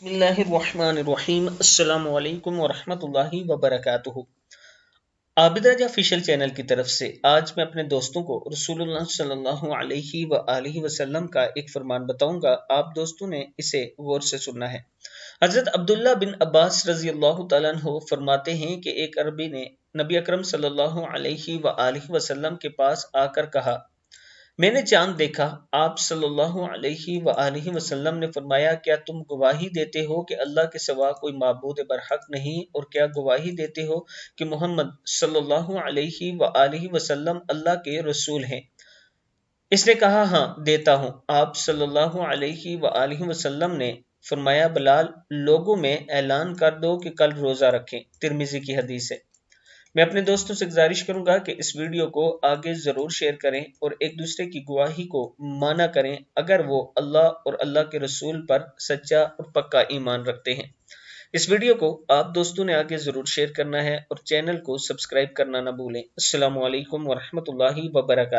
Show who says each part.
Speaker 1: बिस्मिल्लाहिर्रहमानिर्रहीम। अस्सलामु अलैकुम वरहमतुल्लाहि वबरकातुहू। आबिद रजा ऑफिशियल चैनल की तरफ से आज मैं अपने दोस्तों को रसूलुल्लाह सल्लल्लाहु अलैहि वआलिहि वसल्लम का एक फरमान बताऊंगा। आप दोस्तों ने इसे गौर से सुनना है। हजरत अब्दुल्ला बिन अब्बास रजी अल्लाह तआला अन्हु फरमाते हैं कि एक अरबी ने नबी अकरम सल्लल्लाहु अलैहि वआलिहि वसल्लम के पास आकर कहा, मैंने चांद देखा। आप सल्लल्लाहु अलैहि वआलिहि वसल्लम ने फरमाया, क्या तुम गवाही देते हो कि अल्लाह के सिवा कोई माबूद बरहक नहीं, और क्या गवाही देते हो कि मोहम्मद सल्लल्लाहु अलैहि वआलिहि वसल्लम अल्लाह के रसूल हैं? इसने कहा, हाँ देता हूँ। आप सल्लल्लाहु अलैहि वआलिहि वसल्लम ने फरमाया, बिलाल, लोगों में ऐलान कर दो कि कल रोजा रखें। तिरमिजी की हदीस है। मैं अपने दोस्तों से गुजारिश करूंगा कि इस वीडियो को आगे जरूर शेयर करें और एक दूसरे की गवाही को माना करें अगर वो अल्लाह और अल्लाह के रसूल पर सच्चा और पक्का ईमान रखते हैं। इस वीडियो को आप दोस्तों ने आगे जरूर शेयर करना है और चैनल को सब्सक्राइब करना ना भूलें। अस्सलामु अलैकुम वरहमतुल्लाहि वबरकातुहू।